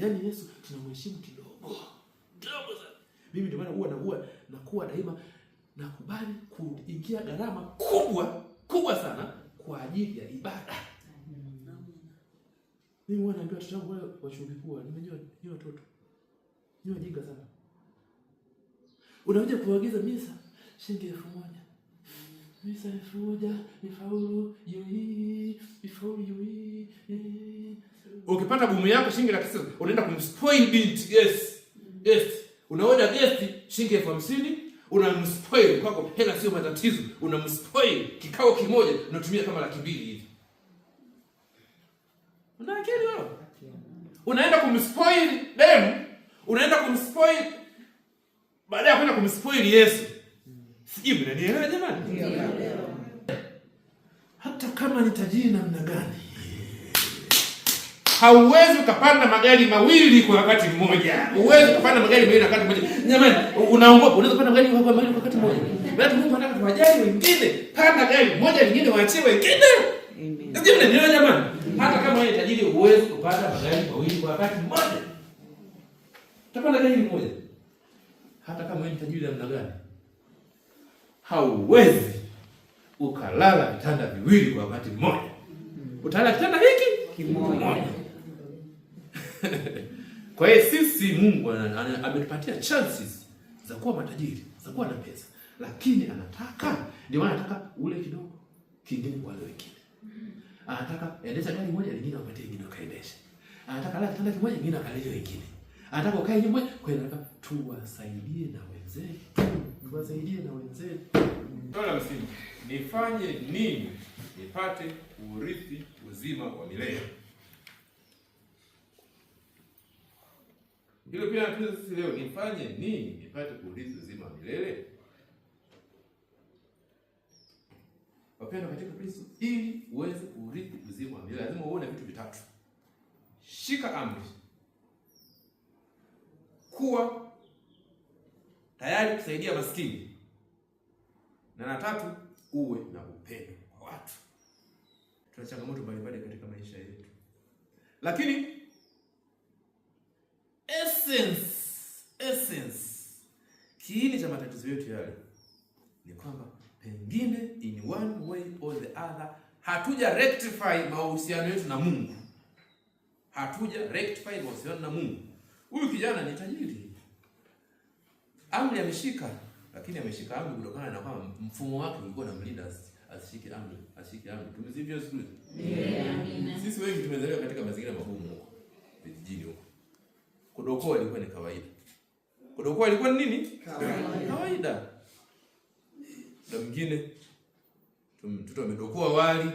Yaani Yesu tunamheshimu kidogo. Kidogo sana. Mimi ndio maana huwa nakuwa daima nakubali kuingia gharama kubwa sana kwa ajili ya ibada. Mimi huwa naambia watoto wangu wa chuo kikuu, nimejua ni watoto. Ni wajinga sana. Unakuja kuagiza misa shilingi 1000. Misa 1000 ifaulu yui. Ukipata bumu yako shilingi 900, unaenda kumspoil binti guest. Unaoda guest shilingi 50,000, unamspoil kwako, hela sio matatizo, unamspoil kikao kimoja unatumia kama 200,000 hivi. Una akili wewe? Unaenda kumspoil dem, unaenda kumspoil baada ya kwenda kumspoil Yesu. Sijui mnanielewa jamani? Hata kama ni tajiri namna gani, hauwezi ukapanda magari mawili kwa wakati mmoja. Huwezi kupanda magari mawili kwa wakati mmoja. Jamani, unaongopa unaweza kupanda magari mawili kwa wakati mmoja. Bado Mungu anataka tuwajali wengine. Panda gari moja lingine waachie wengine. Amen. Sijui mnanielewa jamani? Hata kama wewe tajiri huwezi kupanda magari mawili kwa wakati mmoja. Utapanda gari moja. Hata kama wewe tajiri namna gani, hauwezi ukalala vitanda viwili kwa wakati mmoja. Utalala kitanda hiki kimoja. Kwa hiyo sisi Mungu ametupatia chances za kuwa matajiri, za kuwa na pesa. Lakini ndio maana anataka ule kidogo, kingine kwa wale wengine. Anataka endesha gari moja, lingine wapatie wengine wakaendesha. Anataka lala kitanda kimoja, lingine akalalie wengine. Anataka ukae nyumba, kwa hiyo anataka tuwasaidie na wenzetu. Swala msingi, nifanye nini nipate urithi uzima wa milele? Hilo pia natuza sisi leo, nifanye nini nipate urithi uzima wa milele? Wapendwa katika Kristo, ili uweze urithi uzima wa milele lazima uone vitu vitatu. Shika amri. Kuwa tayari kusaidia maskini. Na tatu, uwe na upendo kwa watu. Tuna changamoto mbalimbali katika maisha yetu. Lakini essence kiini cha matatizo yetu yale ni kwamba pengine in one way or the other hatuja rectify mahusiano yetu na Mungu. Huyu kijana ni tajiri. Amri ameshika, lakini ameshika amri kutokana na kwamba mfumo wake ulikuwa unamlinda asishike amri. Tumezivyo siku hizi. Yeah. Sisi wengi tumezaliwa katika mazingira magumu huko vijijini huko. Kudokoa ilikuwa ni kawaida. Kudokoa ilikuwa ni nini? Kawaida. Na mwingine mtoto amedokoa wali.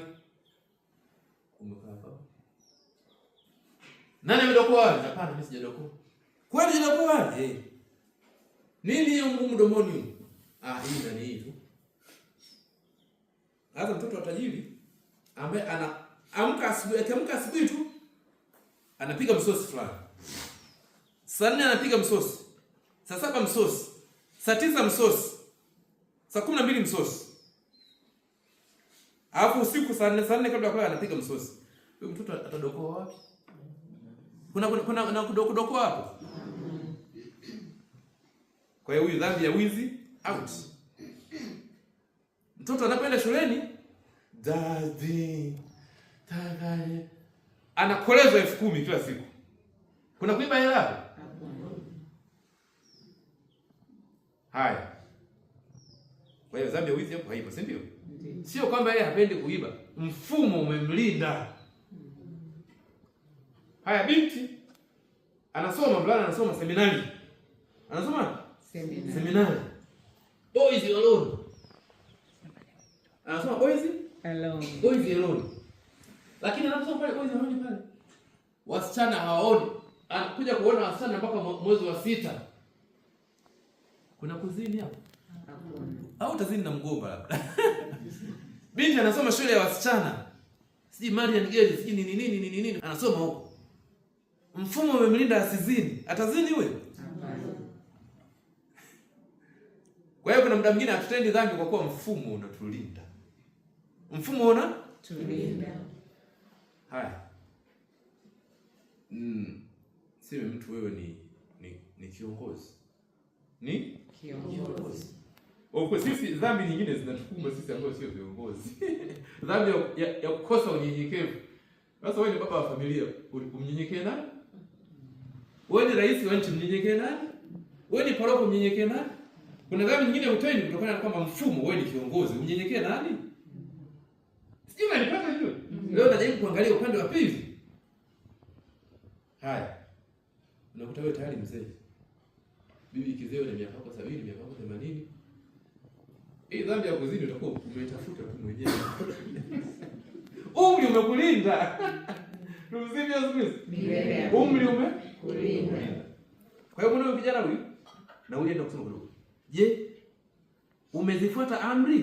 Umekaa hapa. Nani amedokoa wali? Hapana, mimi sijadokoa. Kwani sijadokoa wali? Nini hiyo ngumu domoni huko? Hii nani hii tu. Hata mtoto wa tajiri ambaye anaamka asubuhi tu anapiga msosi fulani. Saa 4 anapiga msosi. Saa 7 msosi. Saa 9 msosi. Saa 12 msosi. Alafu usiku saa 4 kabla ya kulala anapiga msosi. Huyo mtoto atadokoa wapi? Kuna kudokoa hapo. Kwa hiyo huyu dhambi ya wizi out. Mtoto anapoenda shuleni, daddy, tagaye, anakolezwa 10,000 kila siku. Kuna kuiba hela hapo? Haya. Kwa hiyo dhambi ya wizi hapo haipo, si ndio? Sio kwamba yeye hapendi kuiba, mfumo umemlinda. Haya, binti anasoma, mvulana anasoma seminari. Anasoma seminari. Boys alone. Anasoma boys alone. Lakini anaposoma pale boys alone pale, wasichana hawaoni. Anakuja kuona wasichana mpaka mwezi wa 6. Kuna kuzini hapo? Au utazini na mgomba labda. Binti anasoma shule ya wasichana. Siji Marian Girls, siji nini. Anasoma huko. Mfumo umemlinda asizini. Atazini wewe? Kwa hiyo kuna muda mwingine hatutendi dhambi kwa kuwa mfumo unatulinda. Mfumo unatulinda. Haya. Sema mtu wewe ni kiongozi. Ni kiongozi. Kwa sisi dhambi nyingine zinatukumba sisi ambao sio viongozi. Dhambi ya kukosa unyenyekevu. Sasa wewe ni baba wa familia, umnyenyekee nani? Wewe ni rais wa nchi, mnyenyekee nani? Wewe ni paroko, mnyenyekee nani? Kuna dhambi nyingine utendi kutokana na kwamba mfumo, wewe ni kiongozi, mnyenyekee nani? Sijui unanipata hiyo. Leo najaribu kuangalia upande wa pili. Haya. Unakuta wewe tayari mzee. Bibi kizee na miaka 70, miaka 80. Hii dhambi ya kuzini utakuwa umetafuta tu mwenyewe. Umri umekulinda. Tumsifu Yesu Kristo. Umri umekulinda. Kwa hiyo kuna vijana huyu na ulienda kusoma kidogo. Je, umezifuata amri?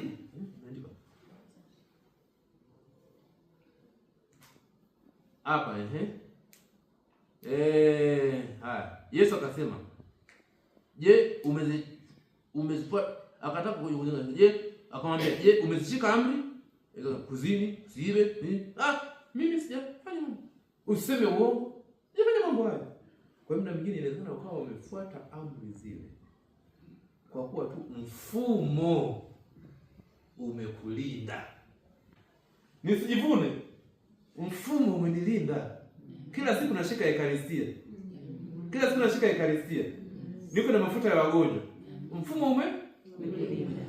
Andika. Hapa haya. Yesu akasema, "Je, umezifuata?" Akataka kuuliza, "Je," akamwambia, "Je, umezishika amri? Kuzini, usiibe." Mimi sijafanya mambo. Usiseme uongo. Sijafanya mambo hayo. Kwa hiyo mwingine inawezekana ukawa umefuata amri zile kwa kuwa tu mfumo umekulinda. Nisijivune. Mfumo umenilinda. Kila siku nashika ekaristia. Kila siku nashika ekaristia. Niko na mafuta ya wagonjwa. Mfumo umenilinda.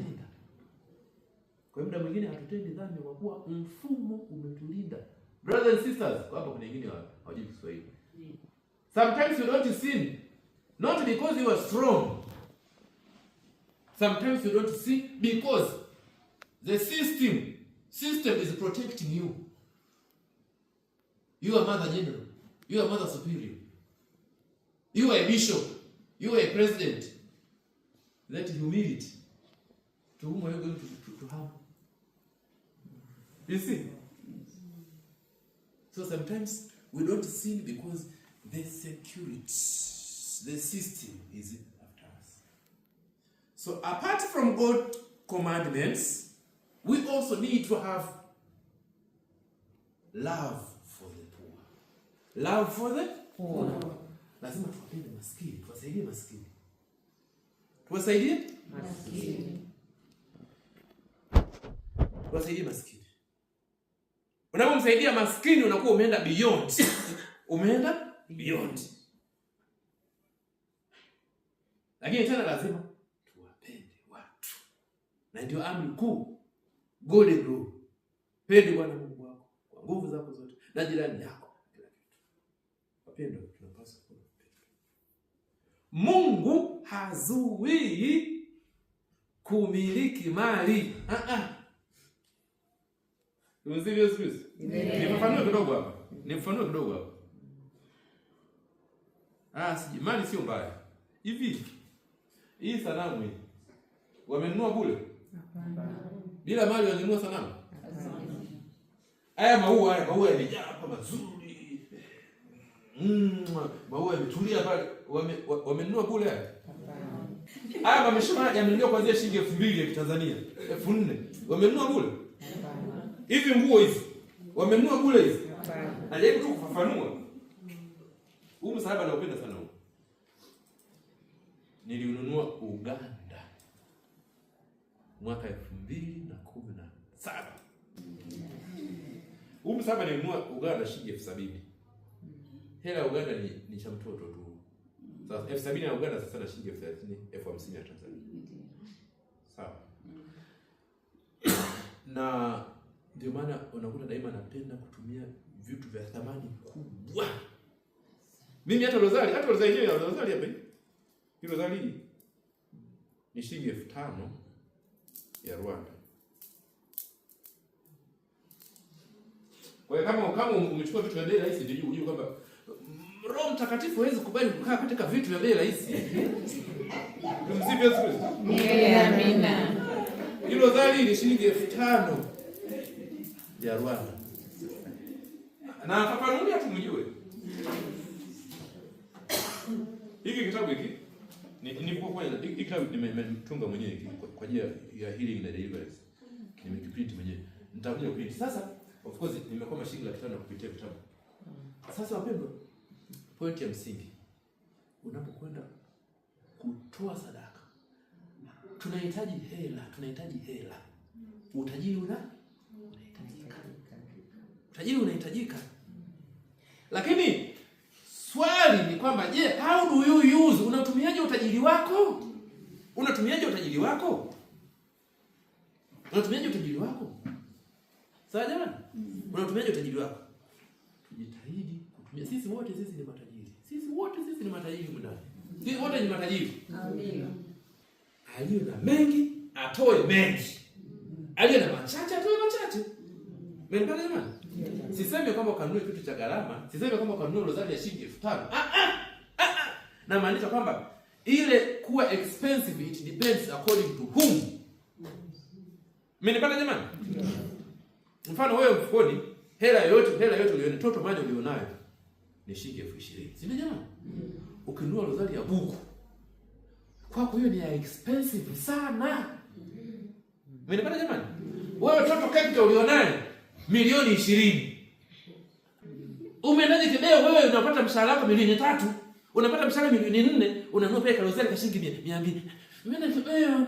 Kwa muda mwingine hatutendi dhambi kwa kuwa mfumo umetulinda. Brothers and sisters, kwa hapa kuna wengine hawajui Kiswahili. Sometimes you don't sin not because you are strong. Sometimes you don't sin because the system is protecting you. You are Mother General. You are Mother Superior. You are a bishop. You are a president. That humility. To whom are you going to harm? You see? So sometimes we don't sin because the security, the system is after us. So apart from God's commandments, we also need to have love for the poor. Love for the poor. Lazima tuwapende maskini, tuwasaidie maskini. Tuwasaidie maskini. Tuwasaidie maskini. Unapomsaidia maskini unakuwa umeenda beyond. Umeenda beyond. Lakini tena lazima tuwapende watu. Na ndio amri kuu. God and grow. Pende Bwana Mungu wako kwa nguvu zako zote na jirani yako kila kitu. Wapendwa, tunapaswa kupenda. Mungu hazuii kumiliki mali. Tumsifu Yesu Kristo. Nifafanue kidogo hapa. Mali sio mbaya. Hivi hii sanamu hii wamenunua bure? Hapana. Bila mali wanunua sanamu? Haya maua yamejaa hapa mazuri. Maua yametulia pale. Wamenunua bure haya? Hapana. Haya mameshona yamenunua kuanzia shilingi 2000 ya Tanzania. 4000. Wamenunua bure? Hapana. Hivi nguo hizi wamenunua bure hizi? Hapana. Najaribu tu kufafanua. Huu msalaba naupenda sana huu. Niliununua Uganda mwaka 2017. Huu msalaba nilinunua Uganda shilingi 70,000. Hela ya Uganda ni cha mtoto tu. Sasa 70,000 ya Uganda sasa na shilingi 30,000 ya Tanzania. Sawa. Na ndio maana unakuta daima napenda kutumia vitu vya thamani kubwa. Mimi hata rozari yenyewe ya rozari hapa hii. Hii rozari ni shilingi 5,000 ya Rwanda. Kwa hiyo kama umechukua vitu vya bei rahisi ndio ujue kwamba Roho Mtakatifu hawezi kubali kukaa katika vitu vya bei rahisi. Tumsifu Yesu Kristo. Amina. Hii rozari ni shilingi 5,000 ya Rwanda. Na fafanulia tumjue. Hiki kitabu hiki ni kitabu nimetunga mwenyewe kwa ajili ya healing na deliverance. Nimekiprint mwenyewe. Nitakuja kuprint. Sasa of course nimekuwa shilingi 500 kupitia kitabu. Sasa wapendwa, point ya msingi unapokwenda kutoa sadaka, tunahitaji hela. Utajiri unahitajika. Lakini swali ni kwamba je, how do you use? Unatumiaje utajiri wako? Sawa jamani? Unatumiaje utajiri wako? Tujitahidi kutumia. Sisi wote ni matajiri mndani. Sisi wote ni matajiri. Amina. Aliye na mengi atoe mengi. Aliye na machache atoe machache. Mmenipata jamani? Sisemi kwamba kanunue kitu cha gharama, sisemi kwamba kanunue rozari ya shilingi 5,000. Na maanisha kwamba ile kuwa expensive, it depends according to whom. Mmenipata jamani? Mfano wewe mfukoni hela yote uliona toto maji ulionayo ni shilingi 20,000. Si ndio jamani? Ukinunua rozari ya buku kwako hiyo ni expensive sana. Mmenipata jamani? Wewe toto capital ulionayo milioni 20. Umeendaje kibeo wewe unapata mshahara wako milioni 3, unapata mshahara milioni 4, unanunua pale rozari kwa shilingi 200. Mimi kibeo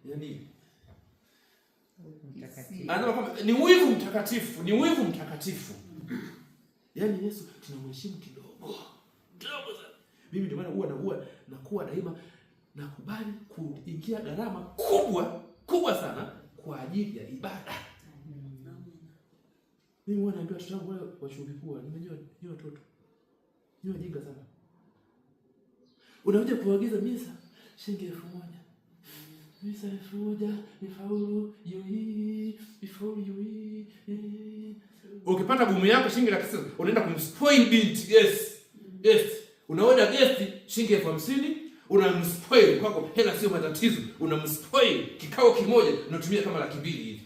yani anasema kwamba ni wivu mtakatifu. Yaani Yesu tunamheshimu kidogo sana. Mimi ndio maana huwa nakuwa daima nakubali kuingia gharama kubwa sana kwa ajili ya ibada. Mimi huwa naambia watoto wangu wale washughuli kwa nimejua ni watoto. Ni wajinga sana. Unakuja kuagiza misa shilingi 1,000. Misa 1,000 ifaulu yui. Ukipata bumu yako shilingi 1,000 unaenda kumspoil binti guest. Unaoda guest shilingi 50,000, unamspoil kwako hela sio matatizo, unamspoil kikao kimoja unatumia kama 200,000 hivi.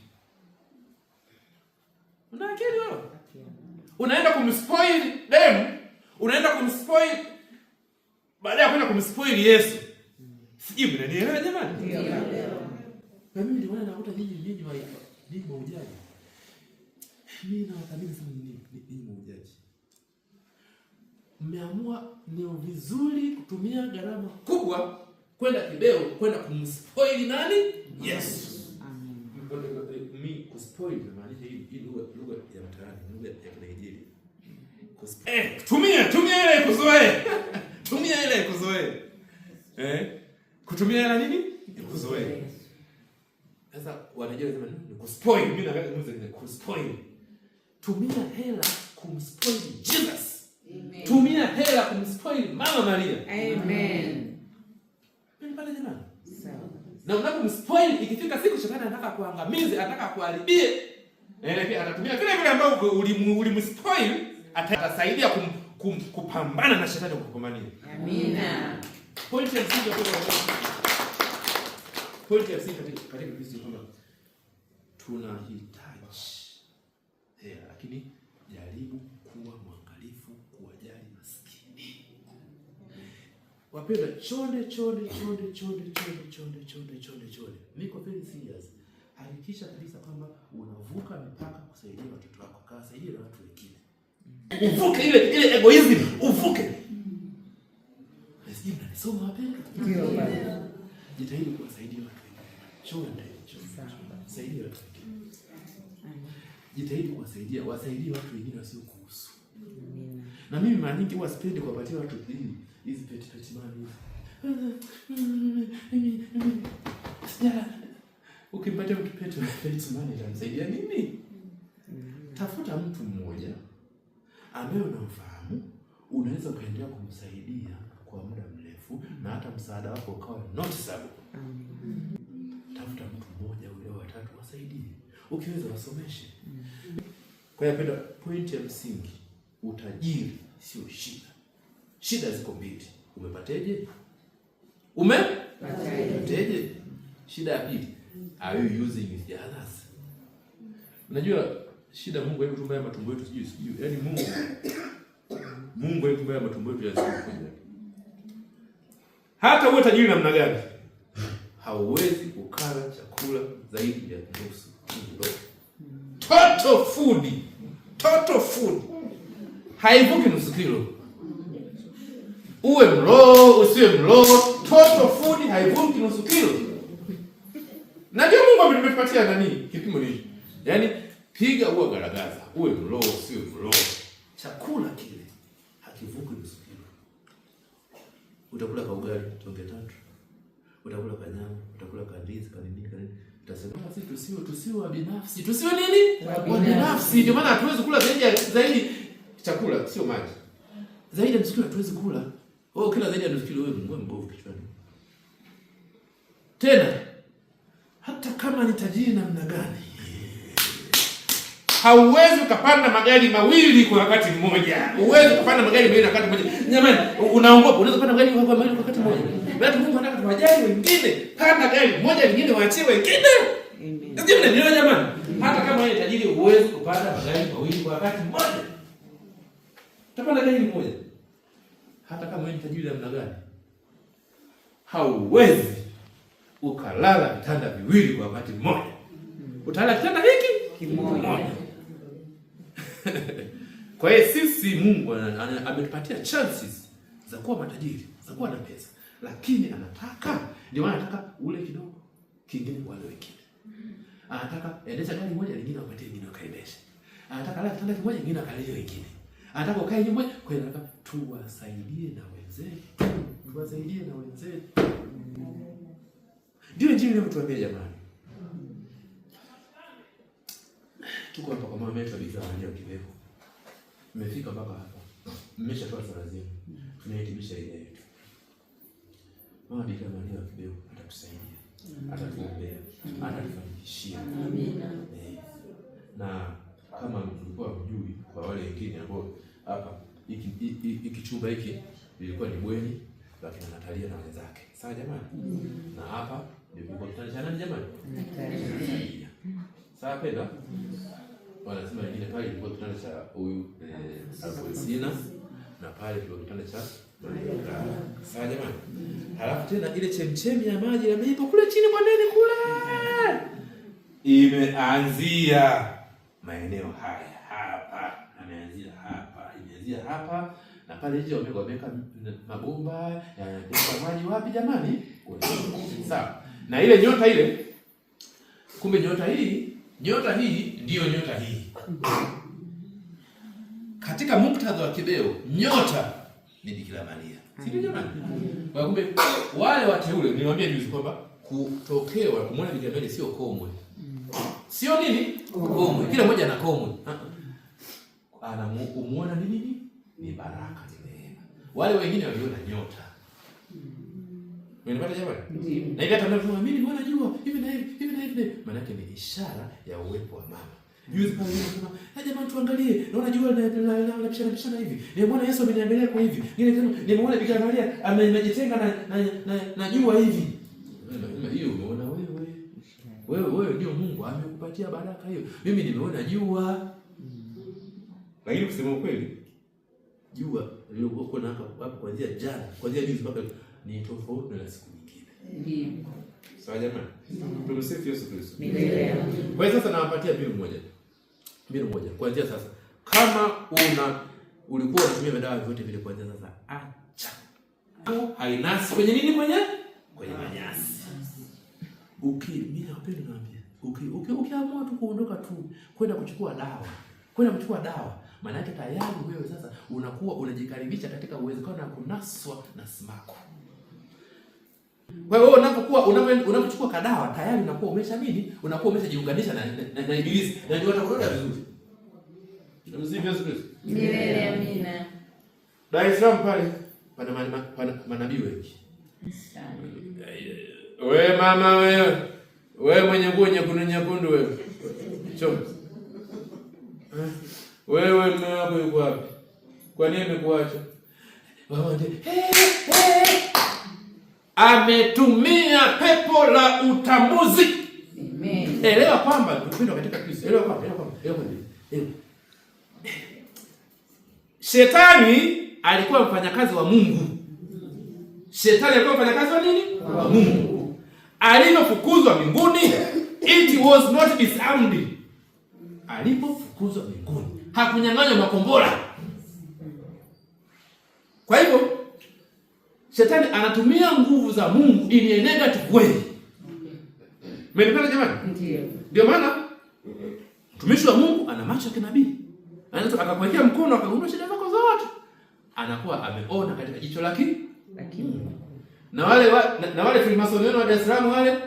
Una akili wewe? Unaenda kumspoil dem, unaenda kumspoil baada ya kwenda kumspoil Yesu. Sijui mnanielewa jamani? Ndio. Na mimi ndio maana nakuta nyinyi maujaji. Mimi nawathamini sana nyinyi maujaji. Mmeamua ni vizuri kutumia gharama kubwa kwenda kibeo kwenda kumspoil nani? Yesu. Mimi kuspoil maanisha hii lugha ya mtaani, lugha ya Nigeria. Tumia ile kuzoea. Tumia ile kuzoea. Kutumia ile nini? Kuzoea. Sasa wanajua sema ni kuspoil, mimi naangalia kuspoil. Tumia hela kumspoil Jesus. Amen. Tumia hela kumspoil Mama Maria. Amen. Mimi pale jamani. Sawa. Na unapomspoil ikifika siku shetani anataka kuangamize, anataka kuharibie. Pia atatumia vile ambavyo ulimspoil, atasaidia kupambana na shetani kukukomania. Amina. Point ya msingi katika Kristo kwamba tunahitaji hela, lakini jaribu kuwa mwangalifu kuwajali maskini. Wapenda, chonde. Niko very serious. Hakikisha kabisa kwamba unavuka mipaka kusaidia watoto wako, kasaidia na watu wengine. Uvuke ile egoism, uvuke. Lazima nisome wapenda. Ndio baba. Jitahidi kuwasaidia watu wengine. Saidia watu wengine. Jitahidi kuwasaidia, wasaidie watu wengine wasiokuhusu. Na mimi mara nyingi huwa sipendi kuwapatia watu hizi peti mani. Ukimpatia mtu peti mani itamsaidia nini? Tafuta mtu mmoja ambaye unamfahamu, unaweza kuendelea kumsaidia kwa muda mrefu na hata msaada wako ukawa noticeable. Tafuta mtu mmoja au watatu wasaidie. Ukiweza wasomeshe. Kwa hiyo penda point ya msingi, utajiri sio shida. Shida ziko mbili. Umepateje? Umepateje? Shida ya pili, are you using with the others? Unajua shida Mungu alitumbaya matumbo yetu sijui. Yaani Mungu alitumbaya matumbo yetu ya sijui. Hata uwe tajiri namna gani, hauwezi kukala chakula zaidi ya nusu kilo. Total food haivuki nusu kilo. Uwe mlo, usiwe mlo, total food haivungi nusu kilo. Najua Mungu ametupatia nani? Kipimo hiki. Yaani piga uwe garagaza, uwe mlo, usiwe mlo. Chakula kile hakivungi nusu kilo. Utakula kwa ugali tonge 3. Utakula kwa nyama, utakula kwa ndizi, kwa nini? Utasema sisi tusiwe binafsi. Tusiwe nini? Binafsi. Ndio maana hatuwezi kula zaidi chakula, sio maji. Zaidi ya nusu kilo hatuwezi kula. Kila zaidi ya nusu kilo wewe mbovu kichwani. Tena hata kama ni tajiri namna gani, hauwezi ukapanda magari mawili kwa wakati mmoja. Uwezi kupanda magari mawili kwa wakati mmoja. Jamani, unaongopa unaweza kupanda magari mawili kwa wakati mmoja. Bado Mungu anataka tuwajali wengine. Panda gari moja lingine waachie wengine. Ndio jamani. Hata kama wewe tajiri uwezi kupanda magari mawili kwa wakati mmoja. Utapanda gari moja. Hata kama wewe tajiri namna gani, hauwezi ukalala vitanda viwili kwa wakati mmoja. Utalala kitanda hiki kimoja. Kwa hiyo sisi Mungu ametupatia chances za kuwa matajiri, za kuwa na pesa. Lakini ndio maana anataka ule kidogo, kingine wale wengine. Anataka endesha gari moja lingine wapatie wengine wakaendesha. Anataka lala kitanda kimoja lingine akalalie wengine. Anataka ukae nyumba kwa hiyo anataka tuwasaidie na wenzetu. Tuwasaidie na wenzetu. Ndio injili inayotuambia jamani. Tuko hapa kwa mama yetu Bikira Maria Kibeho. Mmefika mpaka hapa. Mmeshatoa sala zenu. Tunahitimisha ile yetu. Mama Bikira Maria Kibeho atatusaidia. Atatuombea. Atatufanikishia. Amina. Na kama mlikuwa mjui, kwa wale wengine ambao hapa hiki chumba hiki ilikuwa ni bweni la kina Natalia na wenzake. Sawa jamani? Na hapa ndio kitanda cha nani jamani? Natalia. Sawa penda? Wanasema wengine pale ilikuwa kitanda cha huyu Alfonsina na pale ndio kitanda cha Maria. Sawa jamani? Halafu tena ile chemchemi ya maji imeipo kule chini kwa nini kule? Imeanzia maeneo haya hapa, imeanzia hapa na pale nje wameweka mabomba yanapeleka maji wapi jamani? Sawa. Na ile nyota ile, kumbe nyota hii ndiyo nyota hii. Katika muktadha wa Kibeho, nyota ni Bikira Maria. Sio jamani? Kwa kumbe wale wateule niwaambia juzi kwamba kutokewa kumwona Bikira Maria sio komwe. Sio nini? Komwe. Kila mmoja ana komwe. Anamuona nini? Ni baraka zile. Wale wengine waliona nyota. Unanipata jamani? Na ile hata mimi nimeona jua hivi na hivi. Maana yake ni ishara ya uwepo wa mama. Juzi pale anasema, jamani tuangalie. Naona jua linapishana hivi. Nimeona Yesu ameniangalia kwa hivi. Nimeona Bikira Maria amejitenga na jua hivi. Hiyo umeona wewe ndio Mungu amekupatia baraka hiyo. Mimi nimeona jua. Lakini kusema ukweli, jua lilikuwa na hapo kuanzia jana, kuanzia juzi mpaka ni tofauti na siku nyingine. Ndio. Sawa jamani? Tumsifu Yesu Kristo. Kwa hiyo sasa nawapatia mbinu moja. Kuanzia sasa, kama ulikuwa unatumia madawa yote vile, kuanzia sasa acha. Hainasi kwenye nini? Kwenye manyasi. Mimi napenda niambie. Ukiamua tu kuondoka tu kwenda kuchukua dawa, maana yake tayari wewe sasa unakuwa unajikaribisha katika uwezekano wa kunaswa na smako. Kwa hiyo unapochukua kadawa tayari unakuwa umeshajiunganisha na ibilisi, na ndio utakuroga vizuri. Tumsifu Yesu Kristo. Amina. Dar es Salaam pale pana manabii wengi. Wewe mama wewe mwenye nguo nyekundu wewe. Choma. Wewe mume wako yuko wapi? Kwa nini amekuacha? Ametumia pepo la utambuzi. Amen. Elewa kwamba tupendwa katika Kristo. Elewa kwamba. Shetani alikuwa mfanyakazi wa Mungu. Shetani alikuwa mfanyakazi wa nini? Wa Mungu. Alipofukuzwa mbinguni, it was not disarmed. Alipofukuzwa mbinguni, hakunyang'anywa makombora. Kwa hivyo Shetani anatumia nguvu za Mungu in a negative way. Mmenipenda jamani? Ndio maana mtumishi wa Mungu ana macho ya kinabii. Anaweza akakuwekea mkono akagundua shida zako zote. Anakuwa ameona katika jicho lake. Na wale Freemason wa Dar es Salaam wale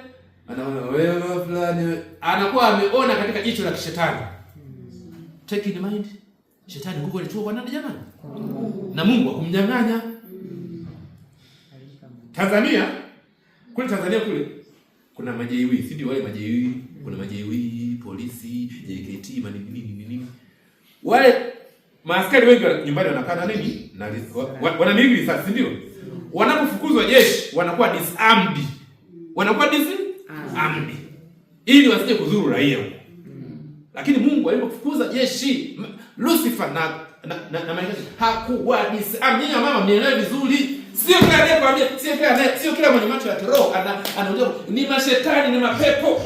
anaona wewe fulani, anakuwa ameona katika jicho la kishetani. Take in mind, shetani nguvu alichukua kwa nani jamani? Na Mungu akumnyang'anya. Kule Tanzania kuna majeuri, si ndio? Wale majeuri, kuna majeuri, polisi, JKT, nini. Wale maaskari wengi nyumbani wanakaa na nini? Na wanamiliki risasi, si ndio? Wanapofukuzwa jeshi wanakuwa disarmed. Ili wasije kudhuru raia. Lakini Mungu alipofukuza jeshi, Lucifer na malaika hakuwa disarmed. Nyinyi mama mnielewe vizuri. Sio kila anayekwambia, sio kila mwenye macho ya kiroho anaongea ni mashetani, ni mapepo.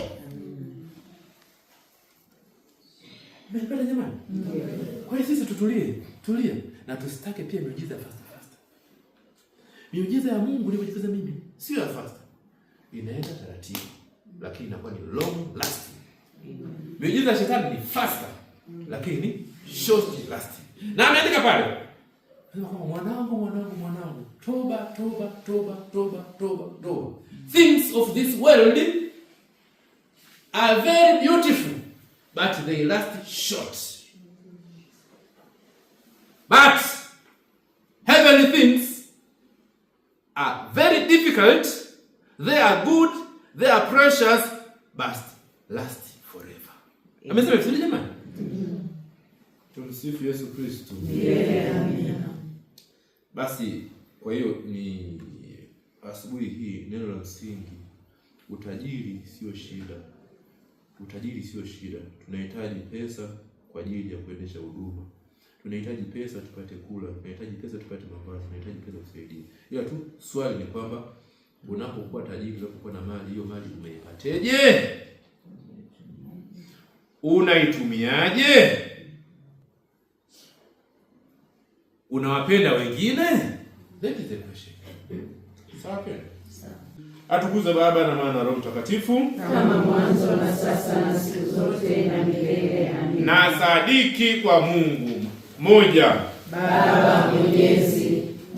Mbele jamani. Kwa hiyo sisi tutulie na tusitake pia miujiza fast. Miujiza ya Mungu niliyojifunza mimi sio ya fast. Inaenda taratibu, lakini inakuwa ni long lasting. Miujiza ya shetani ni faster, lakini short lasting. Na ameandika pale, mwanangu, toba. Things of this world are very beautiful, but they last short. But heavenly things are very difficult. They are good, they are precious, but last forever. Amesema vizuri jamani? Tumsifu Yesu Kristo. Amen. Basi kwa hiyo ni asubuhi hii neno la msingi, utajiri sio shida. Tunahitaji pesa kwa ajili ya kuendesha huduma. Tunahitaji pesa tupate kula, tunahitaji pesa tupate mavazi, tunahitaji pesa kusaidia. Ila tu swali ni kwamba unapokuwa tajiri, unapokuwa na mali, hiyo mali umeipateje? Unaitumiaje? Unawapenda wengine? That is the question. Sawa. Atukuze Baba na Mwana na Roho Mtakatifu, kama mwanzo na sasa na siku zote na milele. Amina. Na sadiki kwa Mungu mmoja, Baba Mwenyezi,